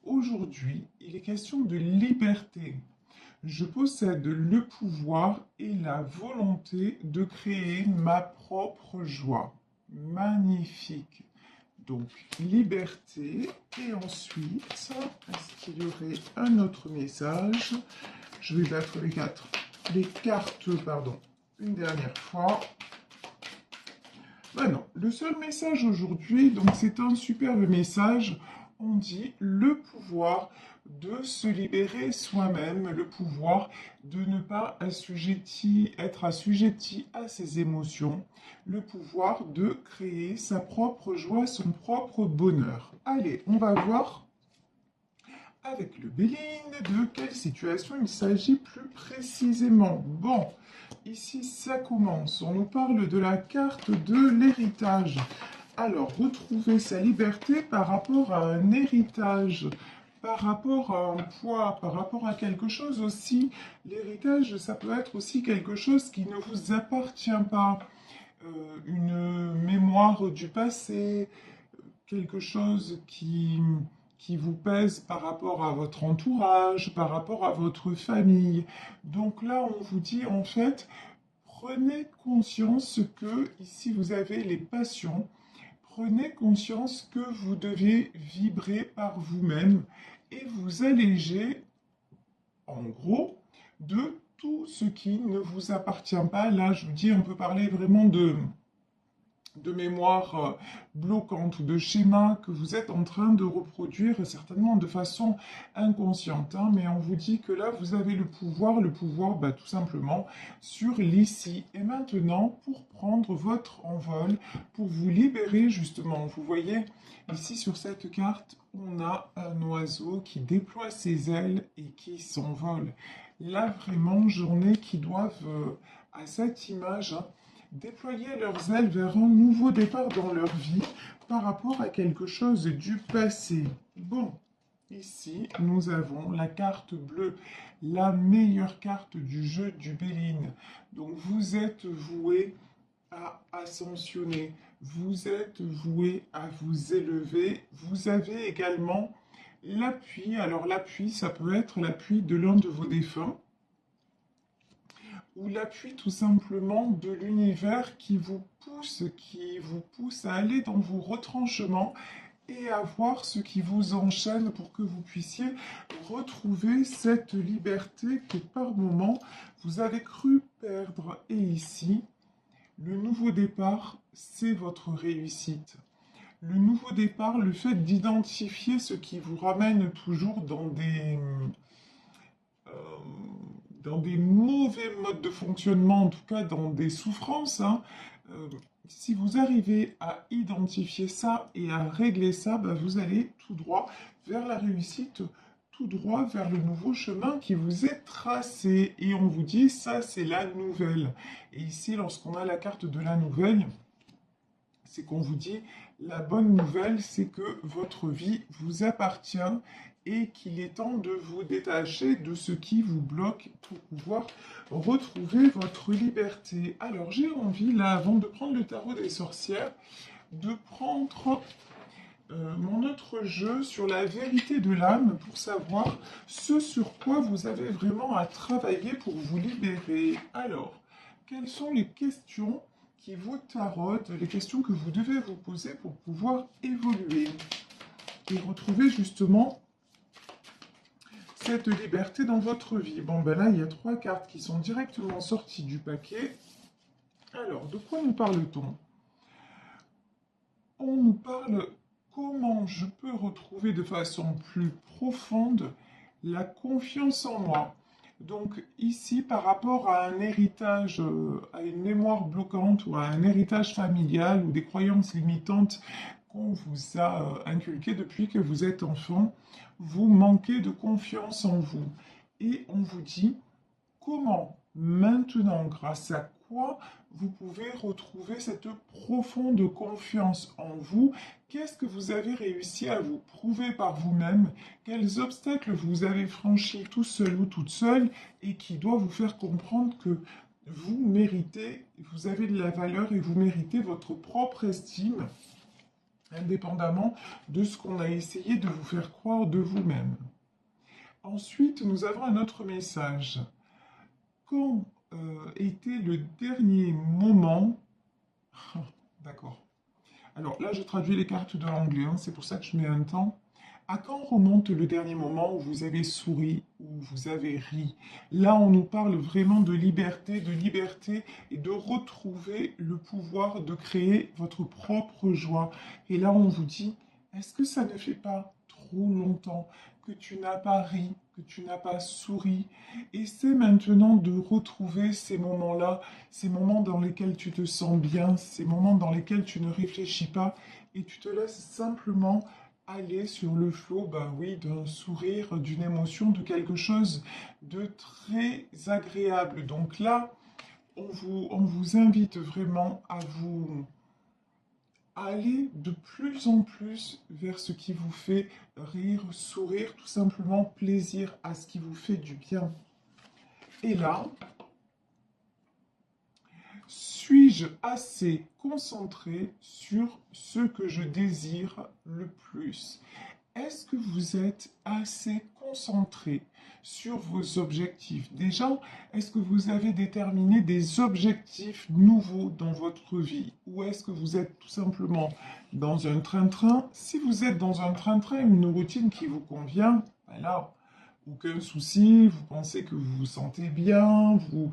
Aujourd'hui, il est question de liberté. Je possède le pouvoir et la volonté de créer ma propre joie. Magnifique. Donc, liberté. Et ensuite, est-ce qu'il y aurait un autre message? Je vais battre les cartes, pardon, une dernière fois. Ben non, le seul message aujourd'hui, donc c'est un superbe message. On dit le pouvoir de se libérer soi-même, le pouvoir de ne pas être assujetti à ses émotions, le pouvoir de créer sa propre joie, son propre bonheur. Allez, on va voir avec le Béline de quelle situation il s'agit plus précisément. Bon, ici ça commence. On nous parle de la carte de l'héritage. Alors, retrouver sa liberté par rapport à un héritage, par rapport à un poids, par rapport à quelque chose aussi. L'héritage, ça peut être aussi quelque chose qui ne vous appartient pas. Une mémoire du passé, quelque chose qui vous pèse par rapport à votre entourage, par rapport à votre famille. Donc là, on vous dit en fait, prenez conscience que ici vous avez les passions. Prenez conscience que vous devez vibrer par vous-même et vous alléger, en gros, de tout ce qui ne vous appartient pas. Là, je vous dis, on peut parler vraiment de mémoire bloquante ou de schéma que vous êtes en train de reproduire certainement de façon inconsciente. Hein, mais on vous dit que là, vous avez le pouvoir bah, tout simplement sur l'ici et maintenant pour prendre votre envol, pour vous libérer justement. Vous voyez, ici sur cette carte, on a un oiseau qui déploie ses ailes et qui s'envole. Là, vraiment, journée qui doivent, à cette image, hein, déployer leurs ailes vers un nouveau départ dans leur vie par rapport à quelque chose du passé. Bon, ici, nous avons la carte bleue, la meilleure carte du jeu du Béline. Donc, vous êtes voué à ascensionner, vous êtes voué à vous élever. Vous avez également l'appui. Alors, l'appui, ça peut être l'appui de l'un de vos défunts ou l'appui tout simplement de l'univers qui vous pousse à aller dans vos retranchements et à voir ce qui vous enchaîne pour que vous puissiez retrouver cette liberté que par moment vous avez cru perdre. Et ici, le nouveau départ, c'est votre réussite. Le nouveau départ, le fait d'identifier ce qui vous ramène toujours euh, dans des mauvais modes de fonctionnement, en tout cas dans des souffrances, hein, si vous arrivez à identifier ça et à régler ça, bah, vous allez tout droit vers la réussite, tout droit vers le nouveau chemin qui vous est tracé. Et on vous dit, ça c'est la nouvelle. Et ici, lorsqu'on a la carte de la nouvelle, c'est qu'on vous dit, la bonne nouvelle, c'est que votre vie vous appartient et qu'il est temps de vous détacher de ce qui vous bloque pour pouvoir retrouver votre liberté. Alors j'ai envie, là, avant de prendre le tarot des sorcières, de prendre mon autre jeu sur la vérité de l'âme pour savoir ce sur quoi vous avez vraiment à travailler pour vous libérer. Alors, quelles sont les questions qui vous tarautent, les questions que vous devez vous poser pour pouvoir évoluer et retrouver justement cette liberté dans votre vie? Bon, ben là, il y a trois cartes qui sont directement sorties du paquet. Alors, de quoi nous parle-t-on? On nous parle comment je peux retrouver de façon plus profonde la confiance en moi. Donc ici, par rapport à un héritage, à une mémoire bloquante ou à un héritage familial ou des croyances limitantes qu'on vous a inculquées depuis que vous êtes enfant, vous manquez de confiance en vous. Et on vous dit comment maintenant, grâce à quoi vous pouvez retrouver cette profonde confiance en vous? Qu'est-ce que vous avez réussi à vous prouver par vous-même? Quels obstacles vous avez franchis tout seul ou toute seule et qui doit vous faire comprendre que vous méritez, vous avez de la valeur et vous méritez votre propre estime indépendamment de ce qu'on a essayé de vous faire croire de vous-même. Ensuite, nous avons un autre message. Quand était le dernier moment... D'accord. Alors là, je traduis les cartes de l'anglais, hein, c'est pour ça que je mets un temps. À quand remonte le dernier moment où vous avez souri, où vous avez ri? Là, on nous parle vraiment de liberté et de retrouver le pouvoir de créer votre propre joie. Et là, on vous dit, est-ce que ça ne fait pas trop longtemps que tu n'as pas ri, que tu n'as pas souri? Essaie maintenant de retrouver ces moments-là, ces moments dans lesquels tu te sens bien, ces moments dans lesquels tu ne réfléchis pas et tu te laisses simplement aller sur le flot, ben oui, d'un sourire, d'une émotion, de quelque chose de très agréable. Donc là, on vous invite vraiment à aller de plus en plus vers ce qui vous fait rire, sourire, tout simplement plaisir à ce qui vous fait du bien. Et là, suis-je assez concentré sur ce que je désire le plus? Est-ce que vous êtes assez concentré sur vos objectifs? Déjà, est-ce que vous avez déterminé des objectifs nouveaux dans votre vie? Ou est-ce que vous êtes tout simplement dans un train-train? Si vous êtes dans un train-train, une routine qui vous convient, ben là, aucun souci, vous pensez que vous vous sentez bien, vous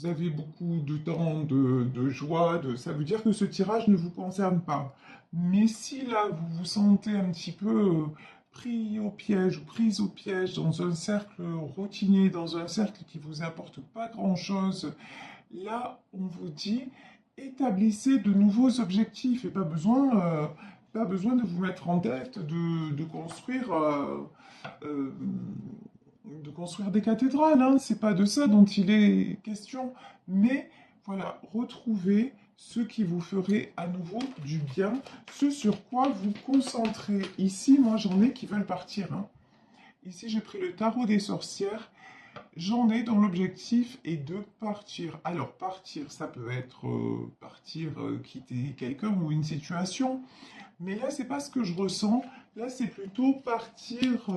avez beaucoup de temps de joie, ça veut dire que ce tirage ne vous concerne pas. Mais si là, vous vous sentez un petit peu pris au piège ou prise au piège dans un cercle routinier, dans un cercle qui vous apporte pas grand-chose, là, on vous dit, établissez de nouveaux objectifs et pas besoin de vous mettre en tête euh, de construire des cathédrales, hein. C'est pas de ça dont il est question, mais voilà, retrouvez ce qui vous ferait à nouveau du bien, ce sur quoi vous concentrez. Ici, moi, j'en ai qui veulent partir, hein. Ici, j'ai pris le tarot des sorcières. J'en ai dont l'objectif est de partir. Alors, partir, ça peut être partir, quitter quelqu'un ou une situation. Mais là, c'est pas ce que je ressens. Là, c'est plutôt partir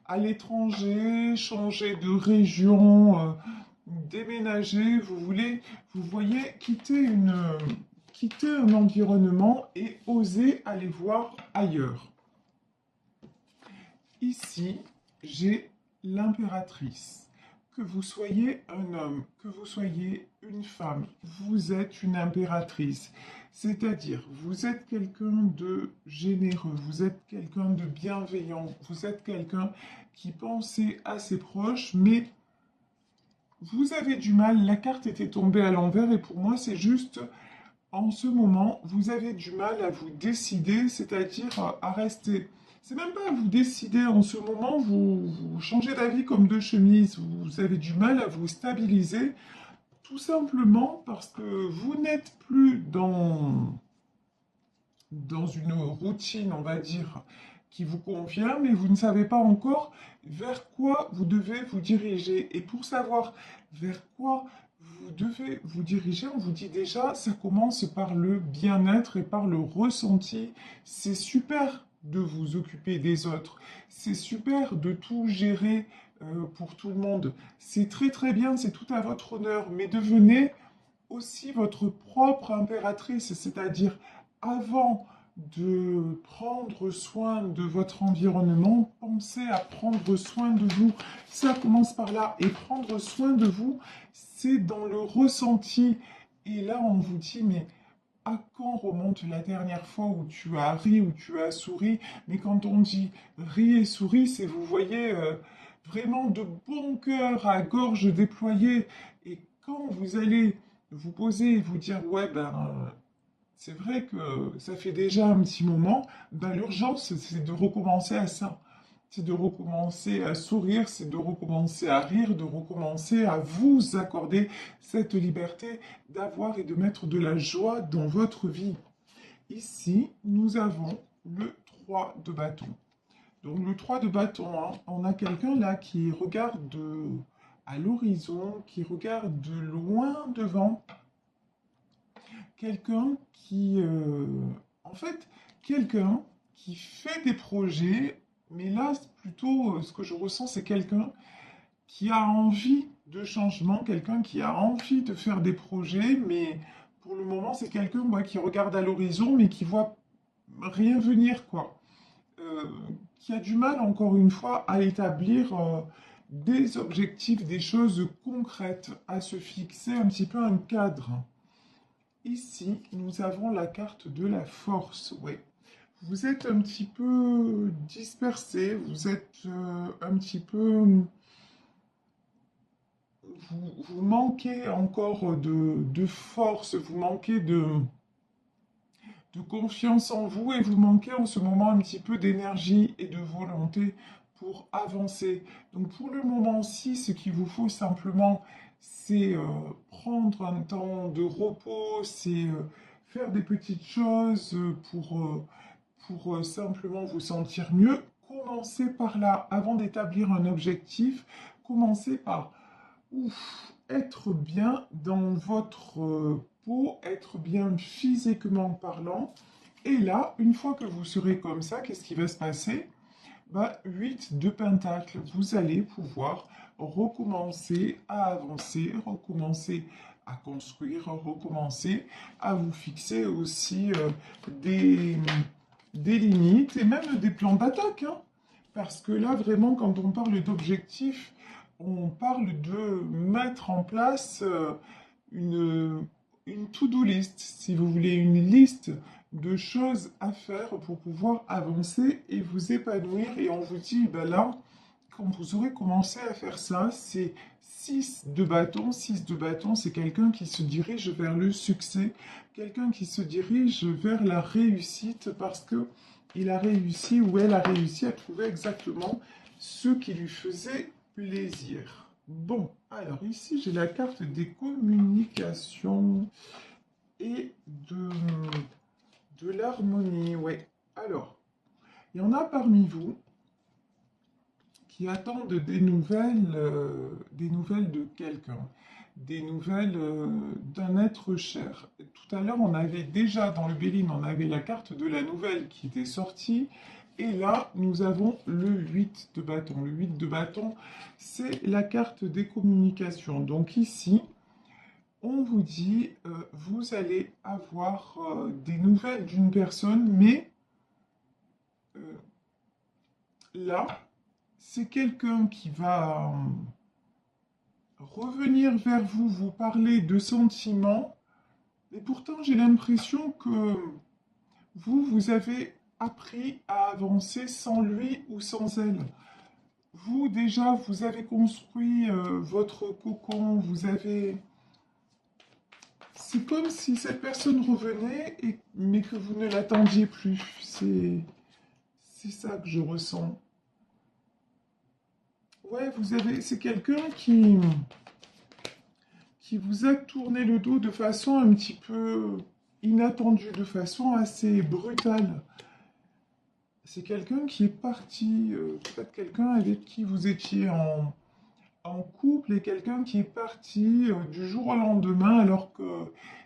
à l'étranger, changer de région, déménager. Vous voyez, quitter un environnement et oser aller voir ailleurs. Ici, j'ai l'impératrice. Que vous soyez un homme, que vous soyez une femme, vous êtes une impératrice. C'est-à-dire, vous êtes quelqu'un de généreux, vous êtes quelqu'un de bienveillant, vous êtes quelqu'un qui pensait à ses proches, mais vous avez du mal, la carte était tombée à l'envers et pour moi, c'est juste, en ce moment, vous avez du mal à vous décider, c'est-à-dire à rester. C'est même pas à vous décider en ce moment, vous changez d'avis comme deux chemises, vous avez du mal à vous stabiliser, tout simplement parce que vous n'êtes plus dans une routine, on va dire, qui vous convient, mais vous ne savez pas encore vers quoi vous devez vous diriger. Et pour savoir vers quoi vous devez vous diriger, on vous dit déjà, ça commence par le bien-être et par le ressenti. C'est super de vous occuper des autres. C'est super de tout gérer pour tout le monde. C'est très très bien, c'est tout à votre honneur. Mais devenez aussi votre propre impératrice, c'est-à-dire avant de prendre soin de votre environnement, pensez à prendre soin de vous. Ça commence par là. Et prendre soin de vous, c'est dans le ressenti. Et là, on vous dit, mais à quand remonte la dernière fois où tu as ri, où tu as souri? Mais quand on dit ri et souris, c'est, vous voyez, vraiment de bon cœur, à gorge déployée. Et quand vous allez vous poser et vous dire, ouais, ben, c'est vrai que ça fait déjà un petit moment, ben, l'urgence, c'est de recommencer à ça. C'est de recommencer à sourire, c'est de recommencer à rire, de recommencer à vous accorder cette liberté d'avoir et de mettre de la joie dans votre vie. Ici, nous avons le 3 de bâton. Donc le 3 de bâton, hein, on a quelqu'un là qui regarde à l'horizon, qui regarde de loin devant, quelqu'un qui, en fait, quelqu'un qui fait des projets, mais là, plutôt, ce que je ressens, c'est quelqu'un qui a envie de changement, quelqu'un qui a envie de faire des projets, mais pour le moment, c'est quelqu'un qui regarde à l'horizon, mais qui voit rien venir, quoi. Qui a du mal, encore une fois, à établir des objectifs, des choses concrètes, à se fixer un petit peu un cadre. Ici, nous avons la carte de la force, ouais. Vous êtes un petit peu dispersé, vous êtes un petit peu... Vous manquez encore de force, vous manquez de confiance en vous et vous manquez en ce moment un petit peu d'énergie et de volonté pour avancer. Donc pour le moment-ci, ce qu'il vous faut simplement, c'est prendre un temps de repos, c'est faire des petites choses pour simplement vous sentir mieux. Commencez par là, avant d'établir un objectif, commencez par être bien dans votre peau, être bien physiquement parlant. Et là, une fois que vous serez comme ça, qu'est-ce qui va se passer? 8 de Pentacle, vous allez pouvoir recommencer à avancer, recommencer à construire, recommencer à vous fixer aussi des, des limites et même des plans d'attaque, hein. Parce que là, vraiment, quand on parle d'objectifs, on parle de mettre en place une to-do list, si vous voulez, une liste de choses à faire pour pouvoir avancer et vous épanouir. Et on vous dit, ben là, quand vous aurez commencé à faire ça, c'est 6 de bâton. 6 de bâton, c'est quelqu'un qui se dirige vers le succès, quelqu'un qui se dirige vers la réussite parce que il a réussi ou elle a réussi à trouver exactement ce qui lui faisait plaisir. Bon, alors ici j'ai la carte des communications et de l'harmonie. Ouais. Alors, il y en a parmi vous qui attendent des nouvelles de quelqu'un, des nouvelles d'un être cher. Tout à l'heure, on avait déjà dans le Béline, on avait la carte de la nouvelle qui était sortie. Et là, nous avons le 8 de bâton. Le 8 de bâton, c'est la carte des communications. Donc ici, on vous dit, vous allez avoir des nouvelles d'une personne, mais euh, là, c'est quelqu'un qui va revenir vers vous, vous parler de sentiments, et pourtant j'ai l'impression que vous avez appris à avancer sans lui ou sans elle. Vous, déjà, vous avez construit votre cocon, vous avez... C'est comme si cette personne revenait, mais que vous ne l'attendiez plus. C'est ça que je ressens. Ouais, c'est quelqu'un qui vous a tourné le dos de façon un petit peu inattendue, de façon assez brutale. C'est quelqu'un qui est parti, peut-être quelqu'un avec qui vous étiez en couple et quelqu'un qui est parti du jour au lendemain alors que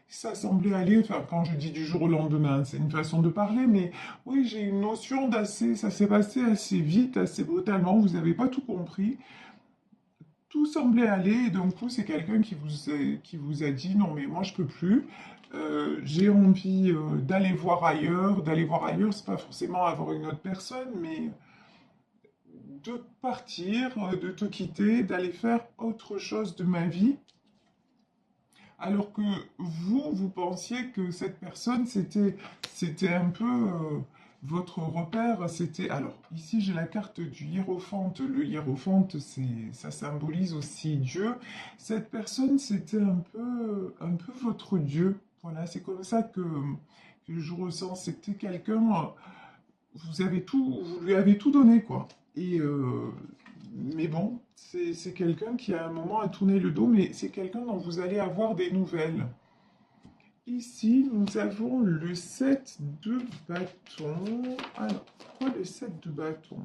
ça semblait aller, enfin quand je dis du jour au lendemain, c'est une façon de parler, mais oui, j'ai une notion d'assez, ça s'est passé assez vite, assez brutalement, vous n'avez pas tout compris. Tout semblait aller, et d'un coup, c'est quelqu'un qui vous a dit, non mais moi je peux plus, j'ai envie d'aller voir ailleurs, c'est pas forcément avoir une autre personne, mais de partir, de te quitter, d'aller faire autre chose de ma vie, alors que vous pensiez que cette personne, c'était un peu votre repère, c'était... Alors, ici, j'ai la carte du hiérophante. Le hiérophante, ça symbolise aussi Dieu. Cette personne, c'était un peu votre Dieu. Voilà, c'est comme ça que je ressens. C'était quelqu'un, vous lui avez tout donné, quoi. Et, mais bon, c'est quelqu'un qui à un moment a tourné le dos, mais c'est quelqu'un dont vous allez avoir des nouvelles. Ici, nous avons le 7 de bâton. Alors, pourquoi le 7 de bâton?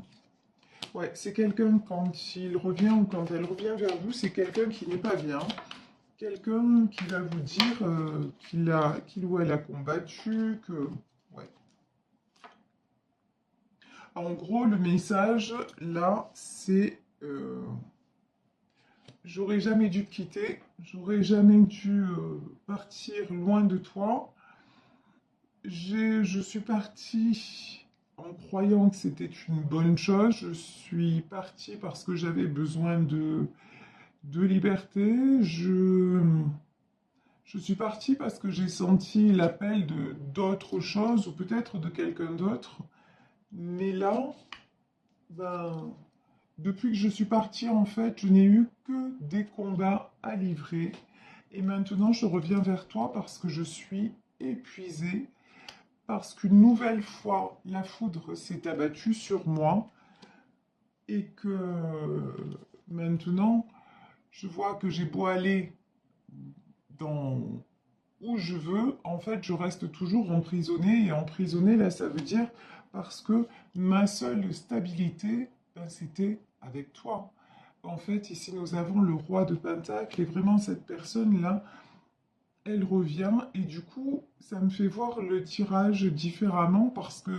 Ouais, c'est quelqu'un quand il revient ou quand elle revient vers vous, c'est quelqu'un qui n'est pas bien. Quelqu'un qui va vous dire qu'il ou elle a combattu, que... Ouais. En gros, le message, là, c'est j'aurais jamais dû te quitter, j'aurais jamais dû partir loin de toi. Je suis partie en croyant que c'était une bonne chose. Je suis partie parce que j'avais besoin de liberté. Je suis partie parce que j'ai senti l'appel de d'autre chose ou peut-être de quelqu'un d'autre. Mais là, ben, depuis que je suis partie, en fait, je n'ai eu que des combats à livrer. Et maintenant, je reviens vers toi parce que je suis épuisée, parce qu'une nouvelle fois, la foudre s'est abattue sur moi et que maintenant, je vois que j'ai beau aller dans où je veux, en fait, je reste toujours emprisonnée. Et emprisonnée, là, ça veut dire parce que ma seule stabilité, ben, c'était avec toi. En fait, ici, nous avons le roi de Pentacle et vraiment, cette personne-là, elle revient. Et du coup, ça me fait voir le tirage différemment parce que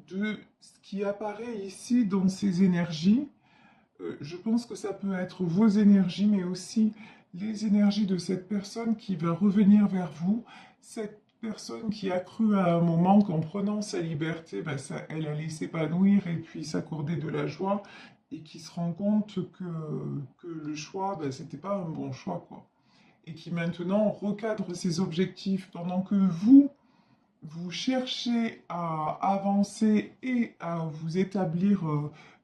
de ce qui apparaît ici dans ces énergies, je pense que ça peut être vos énergies, mais aussi les énergies de cette personne qui va revenir vers vous, cette personne qui a cru à un moment qu'en prenant sa liberté, ben, elle allait s'épanouir et puis s'accorder de la joie, et qui se rend compte que le choix, ben, c'était pas un bon choix, quoi. Et qui maintenant recadre ses objectifs pendant que vous cherchez à avancer et à vous établir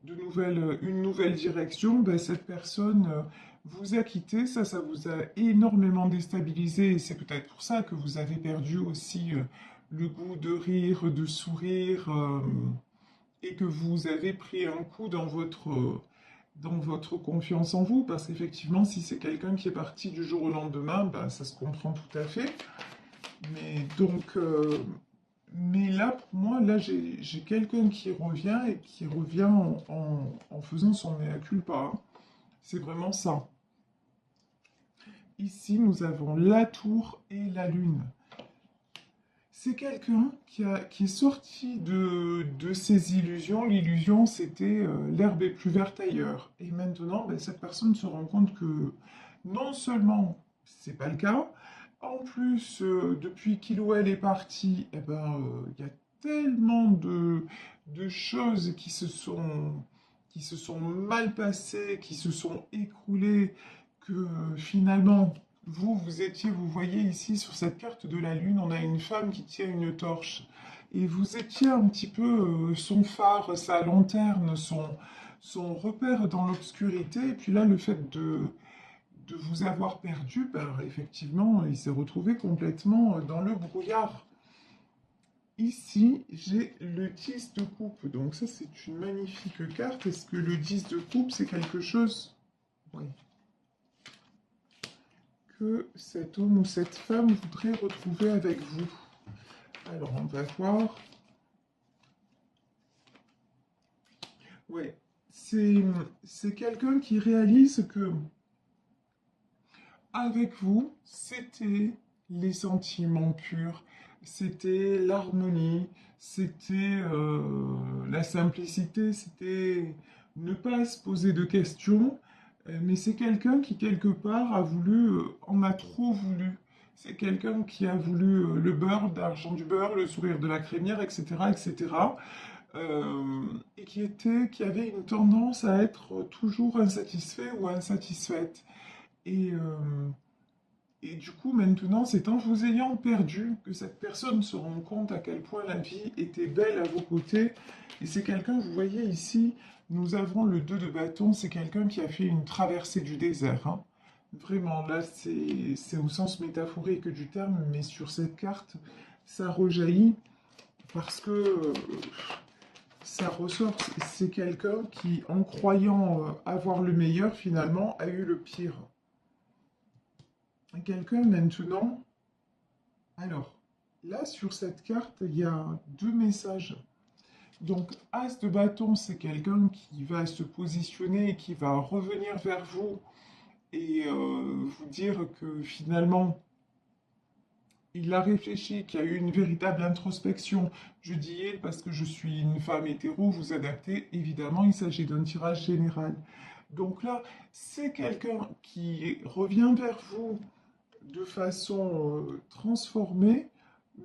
une nouvelle direction, ben, cette personne vous a quitté. Ça vous a énormément déstabilisé et c'est peut-être pour ça que vous avez perdu aussi le goût de rire, de sourire et que vous avez pris un coup dans votre confiance en vous. Parce qu'effectivement, si c'est quelqu'un qui est parti du jour au lendemain, ben, ça se comprend tout à fait. Mais donc, mais là, pour moi, là, j'ai quelqu'un qui revient et qui revient en faisant son mea culpa, hein. C'est vraiment ça. Ici, nous avons la tour et la lune. C'est quelqu'un qui est sorti de ses illusions. L'illusion, c'était l'herbe est plus verte ailleurs. Et maintenant, ben, cette personne se rend compte que non seulement c'est pas le cas, en plus, depuis qu'il ou elle est parti, eh ben, il y a tellement de choses qui se sont mal passées, qui se sont écroulées, que finalement, vous voyez ici sur cette carte de la Lune, on a une femme qui tient une torche. Et vous étiez un petit peu son phare, sa lanterne, son repère dans l'obscurité. Et puis là, le fait de vous avoir perdu, ben, effectivement, il s'est retrouvé complètement dans le brouillard. Ici, j'ai le 10 de coupe. Donc ça, c'est une magnifique carte. Est-ce que le 10 de coupe, c'est quelque chose, oui, que cet homme ou cette femme voudrait retrouver avec vous? Alors, on va voir. Ouais, c'est quelqu'un qui réalise que avec vous, c'était les sentiments purs, c'était l'harmonie, c'était la simplicité, c'était ne pas se poser de questions. Mais c'est quelqu'un qui, quelque part, a voulu, en a trop voulu. C'est quelqu'un qui a voulu le beurre, l'argent du beurre, le sourire de la crémière, etc., etc. Et qui avait une tendance à être toujours insatisfait ou insatisfaite. Et, euh, et du coup, maintenant, c'est en vous ayant perdu que cette personne se rend compte à quel point la vie était belle à vos côtés. Et c'est quelqu'un, vous voyez ici, nous avons le 2 de bâton, c'est quelqu'un qui a fait une traversée du désert, hein. Vraiment, là, c'est au sens métaphorique du terme, mais sur cette carte, ça rejaillit parce que ça ressort. C'est quelqu'un qui, en croyant avoir le meilleur, finalement, a eu le pire. Quelqu'un maintenant. Alors, là, sur cette carte, il y a deux messages. Donc, As de bâton, c'est quelqu'un qui va se positionner et qui va revenir vers vous et vous dire que finalement, il a réfléchi, qu'il y a eu une véritable introspection. Je dis il parce que je suis une femme hétéro, vous adaptez, évidemment, il s'agit d'un tirage général. Donc là, c'est quelqu'un qui revient vers vous de façon transformée,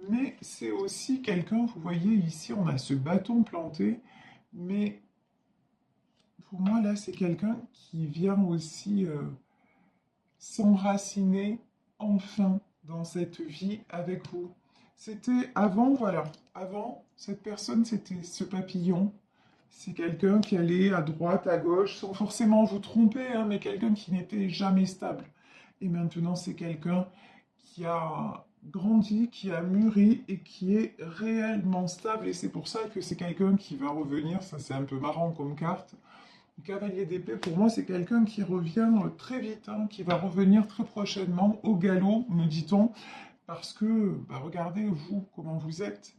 mais c'est aussi quelqu'un, vous voyez ici, on a ce bâton planté, mais pour moi, là, c'est quelqu'un qui vient aussi s'enraciner enfin dans cette vie avec vous. C'était avant, voilà, avant, cette personne, c'était ce papillon. C'est quelqu'un qui allait à droite, à gauche, sans forcément vous tromper, hein, mais quelqu'un qui n'était jamais stable. Et maintenant, c'est quelqu'un qui a grandi, qui a mûri et qui est réellement stable. Et c'est pour ça que c'est quelqu'un qui va revenir. Ça, c'est un peu marrant comme carte. Le cavalier d'épée, pour moi, c'est quelqu'un qui revient très vite, hein, qui va revenir très prochainement au galop, me dit-on, parce que, bah, regardez, vous, comment vous êtes.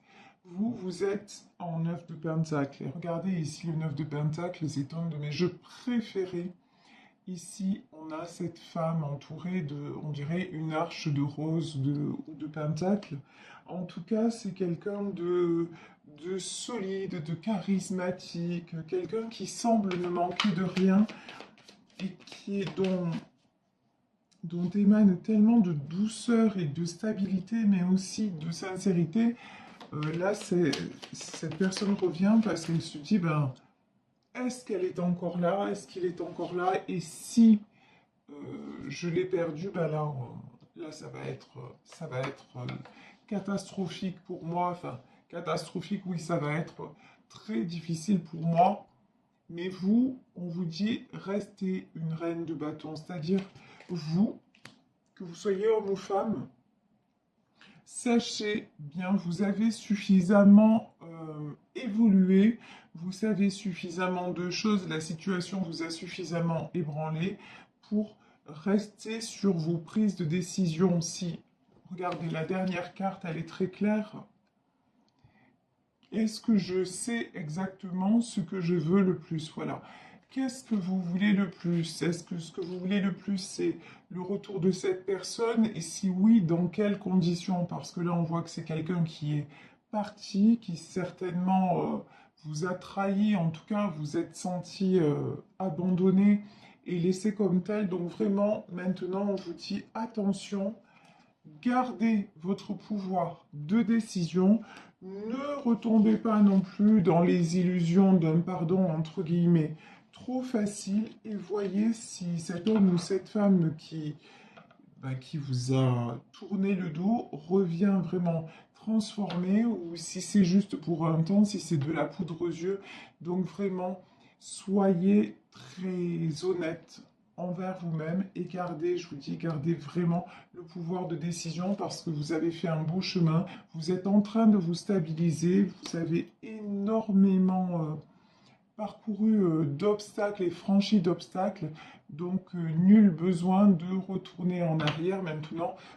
Vous, vous êtes en 9 de Pentacle. Et regardez ici, le 9 de Pentacle, c'est un de mes jeux préférés. Ici, on a cette femme entourée de, on dirait, une arche de rose ou de Pentacle. En tout cas, c'est quelqu'un de solide, de charismatique, quelqu'un qui semble ne manquer de rien et dont émane tellement de douceur et de stabilité, mais aussi de sincérité. Là, cette personne revient parce qu'elle se dit, ben, est-ce qu'elle est encore là? Est-ce qu'il est encore là? Et si euh, je l'ai perdu, ben là, là, ça va être catastrophique pour moi. Enfin, catastrophique, oui, ça va être très difficile pour moi. Mais vous, on vous dit, restez une reine de bâton. C'est-à-dire, vous, que vous soyez homme ou femme, sachez bien, vous avez suffisamment évolué, vous savez suffisamment de choses, la situation vous a suffisamment ébranlé pour rester sur vos prises de décision. Si, regardez, la dernière carte, elle est très claire. Est-ce que je sais exactement ce que je veux le plus? Voilà. Qu'est-ce que vous voulez le plus? Est-ce que ce que vous voulez le plus, c'est le retour de cette personne? Et si oui, dans quelles conditions? Parce que là, on voit que c'est quelqu'un qui est parti, qui certainement vous a trahi, en tout cas, vous êtes senti abandonné et laissé comme tel. Donc vraiment, maintenant, on vous dit attention, gardez votre pouvoir de décision. Ne retombez pas non plus dans les illusions d'un pardon entre guillemets trop facile et voyez si cet homme ou cette femme qui vous a tourné le dos revient vraiment transformé ou si c'est juste pour un temps, si c'est de la poudre aux yeux. Donc vraiment, soyez très honnête envers vous-même et gardez, je vous dis, gardez vraiment le pouvoir de décision parce que vous avez fait un beau chemin, vous êtes en train de vous stabiliser, vous avez énormément parcouru d'obstacles et franchi d'obstacles, donc nul besoin de retourner en arrière maintenant.